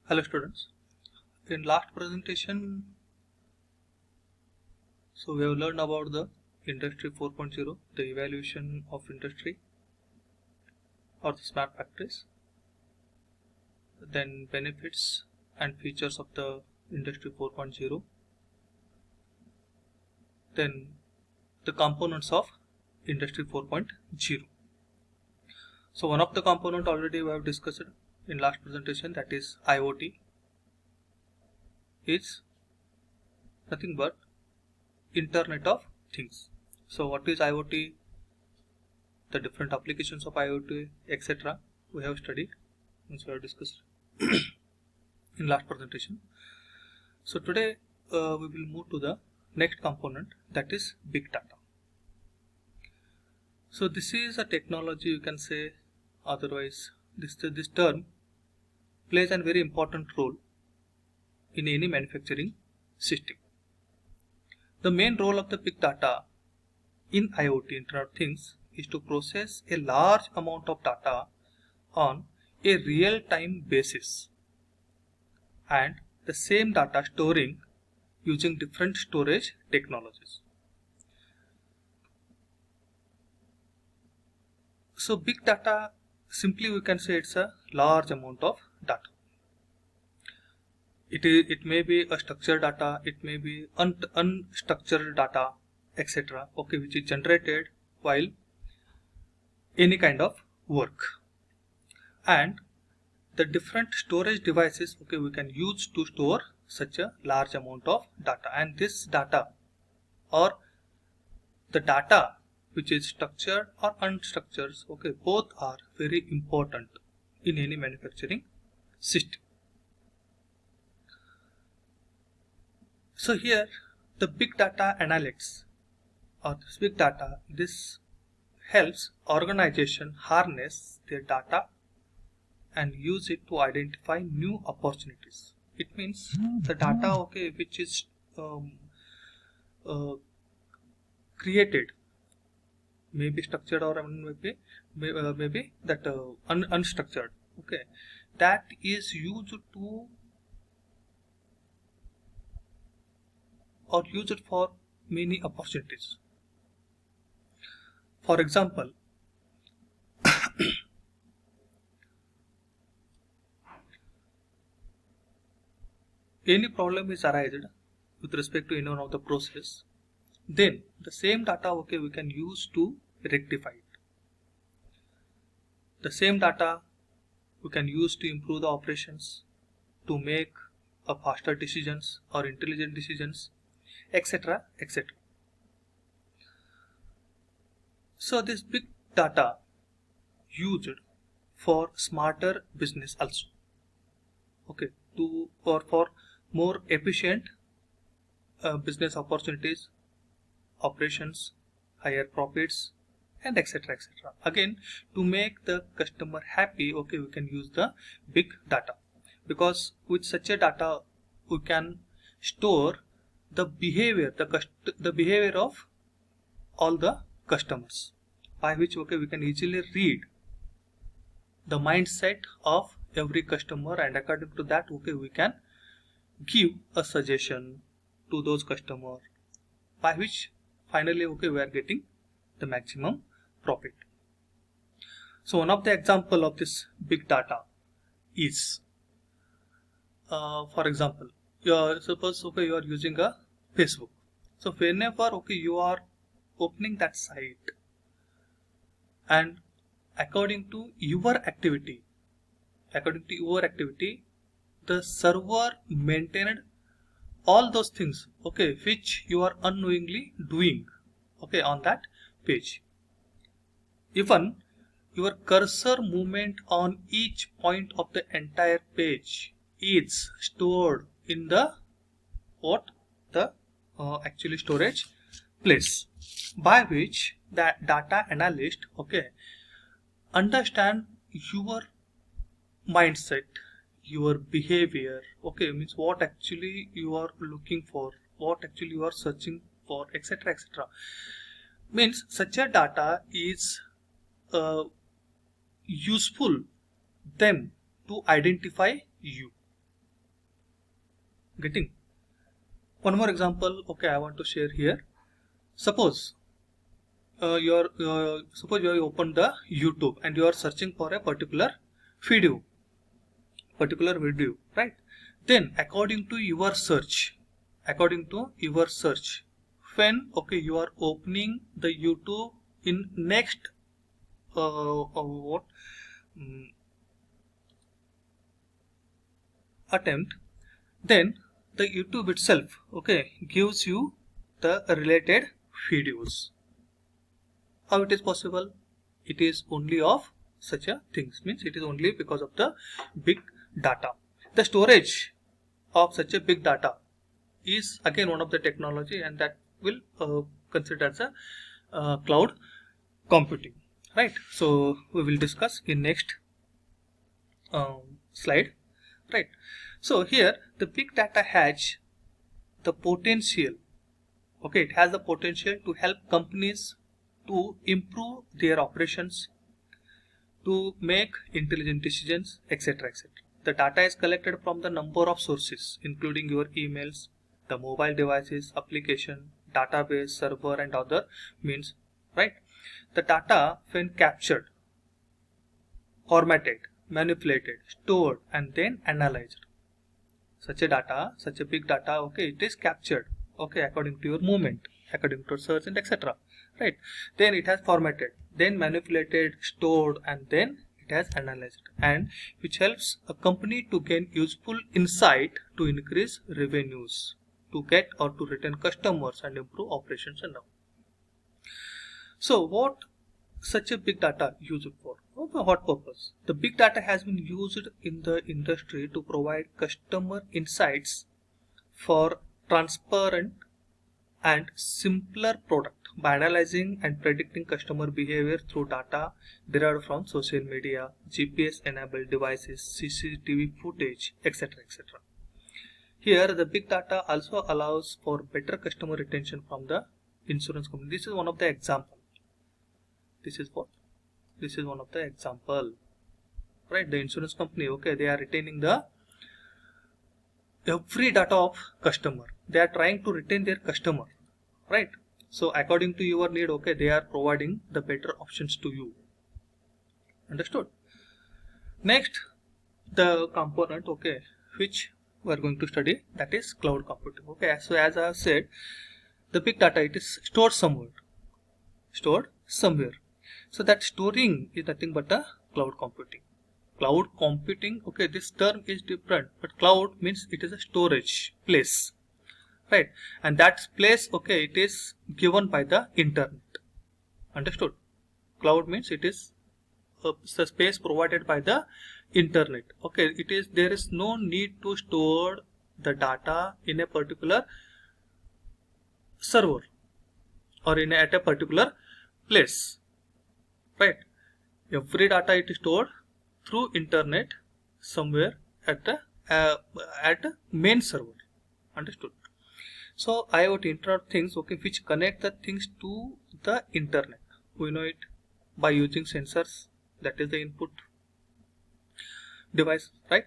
Hello students. In last presentation, we have learned about the Industry 4.0, the evaluation of industry or the smart factories, then benefits and features of the Industry 4.0, then the components of Industry 4.0. So one of the component already we have discussed in last presentation, that is IoT, is nothing but Internet of Things. So what is IoT? The different applications of IoT, etc. we have studied and we have discussed in last presentation. So today we will move to the next component, that is big data. So this is a technology, you can say, otherwise this term plays a very important role in any manufacturing system. The main role of the big data in IoT, Internet of Things, is to process a large amount of data on a real-time basis, and the same data storing using different storage technologies. So big data, simply we can say it's a large amount of data. It may be a structured data, it may be unstructured data, etc. Okay, which is generated while any kind of work. And the different storage devices, okay, we can use to store such a large amount of data. And this data, or the data which is structured or unstructured, okay, both are very important in any manufacturing system. So here the big data analytics or this big data, this helps organization harness their data and use it to identify new opportunities. It means the data, okay, which is created, maybe structured or maybe that unstructured, okay, that is used to or used for many opportunities. For example, any problem is arised with respect to any one of the process, then the same data, okay, we can use to rectify it. The same data we can use to improve the operations, to make a faster decisions or intelligent decisions, etc., etc. So this big data used for smarter business also, okay, to or for more efficient business opportunities, operations, higher profits, and etc., etc. Again, to make the customer happy, okay, we can use the big data, because with such a data we can store the behavior, the behavior of all the customers, by which, okay, we can easily read the mindset of every customer, and according to that, okay, we can give a suggestion to those customers, by which finally, okay, we are getting the maximum profit. So one of the example of this big data is, for example, suppose, okay, you are using a Facebook. So whenever, okay, you are opening that site, and according to your activity, the server maintained all those things, okay, which you are unknowingly doing, okay, on that page. Even your cursor movement on each point of the entire page is stored in the actually storage place, by which that data analyst, okay, understand your mindset, your behavior, okay, means what actually you are looking for, what actually you are searching for, etc., etc. Means such a data is useful them to identify you. Getting? One more example, okay, I want to share here. Suppose suppose you open the YouTube and you are searching for a video, particular video, right? Then according to your search, when okay you are opening the YouTube in next what attempt, then the YouTube itself okay gives you the related videos. How it is possible? It is only of such a things, means it is only because of the big data. The storage of such a big data is again one of the technology, and that will consider as a cloud computing, right? So we will discuss in next slide, right? So here the big data has the potential, okay, it has the potential to help companies to improve their operations, to make intelligent decisions, etc., etc. The data is collected from the number of sources, including your emails, the mobile devices, application, database, server, and other means, right? The data, when captured, formatted, manipulated, stored, and then analyzed. Such a big data, okay, it is captured, okay, according to your movement, according to your search, and etc., right? Then it has formatted, then manipulated, stored, and then it has analyzed, and which helps a company to gain useful insight to increase revenues, to get or to retain customers, and improve operations and all. So what such a big data used for? For what purpose? The big data has been used in the industry to provide customer insights for transparent and simpler product by analyzing and predicting customer behavior through data derived from social media, GPS enabled devices, CCTV footage, etc., etc. Here the big data also allows for better customer retention from the insurance company. This is one of the example. This is one of the example, right? The insurance company, okay, they are retaining the every data of customer. They are trying to retain their customer, right? So according to your need, okay, they are providing the better options to you. Understood? Next, the component, okay, which we are going to study, that is cloud computing. Okay, so as I have said, the big data, it is stored somewhere. So that storing is nothing but a cloud computing. Cloud computing, okay, this term is different, but cloud means it is a storage place, right? And that place, okay, it is given by the internet. Understood? Cloud means it is the space provided by the internet. Okay, there is no need to store the data in a particular server or at a particular place, right? Every data it is stored through internet somewhere at the main server. Understood? So IoT, internet things, okay, which connect the things to the internet. We know it by using sensors, that is the input device, right?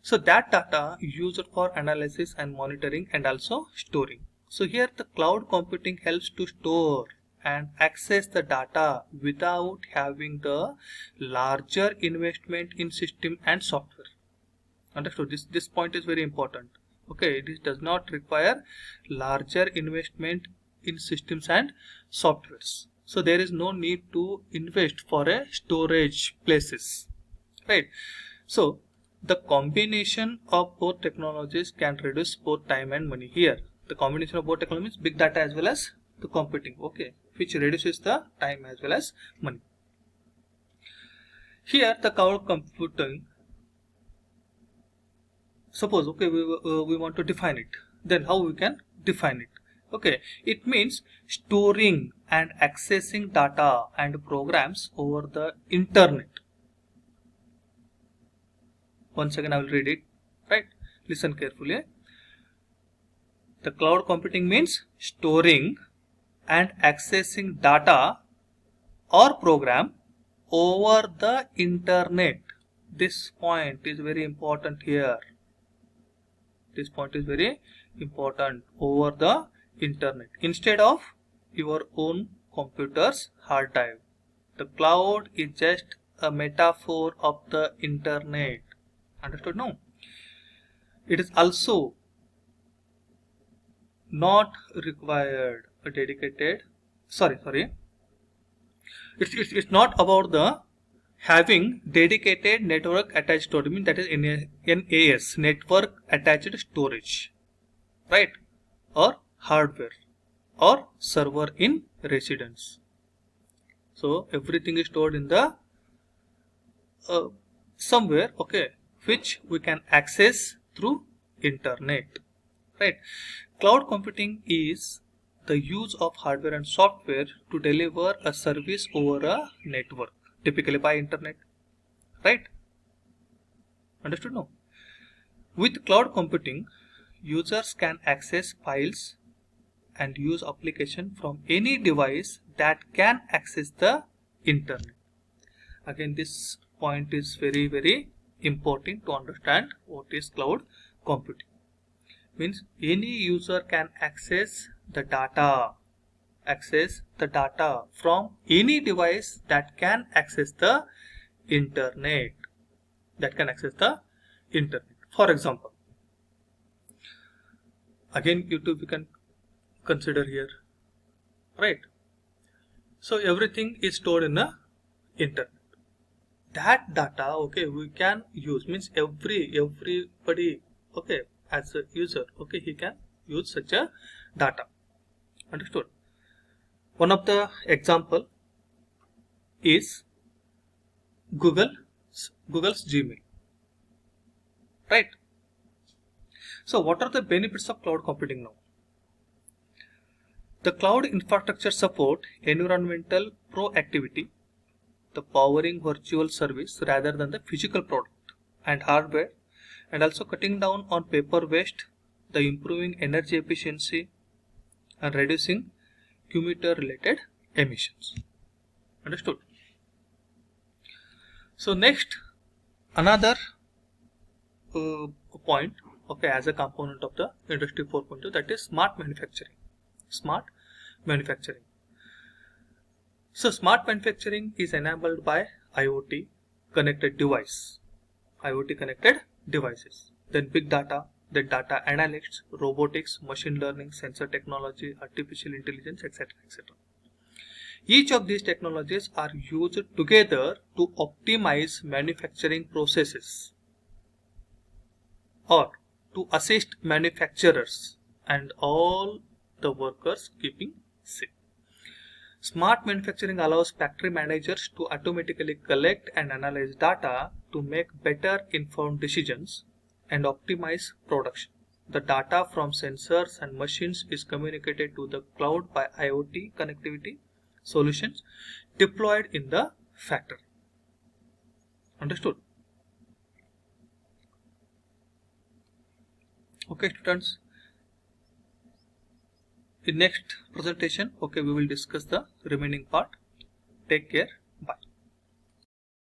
So that data used for analysis and monitoring and also storing. So here the cloud computing helps to store and access the data without having the larger investment in system and software. Understood? This point is very important. Okay, this does not require larger investment in systems and softwares. So there is no need to invest for a storage places, right? So the combination of both technologies can reduce both time and money. Here the combination of both technologies, big data as well as the computing, okay, which reduces the time as well as money. Here the cloud computing, suppose, okay, we want to define it. Then how we can define it? Okay, it means storing and accessing data and programs over the internet. Once again I will read it, right? Listen carefully. The cloud computing means storing and accessing data or program over the internet. This point is very important here. This point is very important. Over the internet instead of your own computer's hard drive. The cloud is just a metaphor of the internet. Understood? No. It is also not required a dedicated. Sorry. It's not about the having dedicated network attached storage, mean that is NAS, network attached storage, right? Or hardware or server in residence. So everything is stored in the somewhere, okay, which we can access through internet, right? Cloud computing is the use of hardware and software to deliver a service over a network, typically by internet, right? Understood? No. With cloud computing, users can access files and use application from any device that can access the internet. Again, this point is very important to understand what is cloud computing. Means any user can access the data from any device that can access the internet. For example, again YouTube we can consider here, right? So everything is stored in the internet. That data, okay, we can use, means everybody, okay, as a user, okay, he can use such a data. Understood? One of the example is Google's Gmail, right? So what are the benefits of cloud computing now? The cloud infrastructure support environmental proactivity, the powering virtual service rather than the physical product and hardware, and also cutting down on paper waste, the improving energy efficiency and reducing commuter related emissions. Understood? So next, another point, okay, as a component of the industry 4.2, that is smart manufacturing. So smart manufacturing is enabled by IoT connected devices, then big data, then data analytics, robotics, machine learning, sensor technology, artificial intelligence, etc. Each of these technologies are used together to optimize manufacturing processes or to assist manufacturers and all the workers keeping safe. Smart manufacturing allows factory managers to automatically collect and analyze data to make better informed decisions and optimize production. The data from sensors and machines is communicated to the cloud by IoT connectivity solutions deployed in the factory. Understood? Okay, students. In next presentation, okay, we will discuss the remaining part. Take care.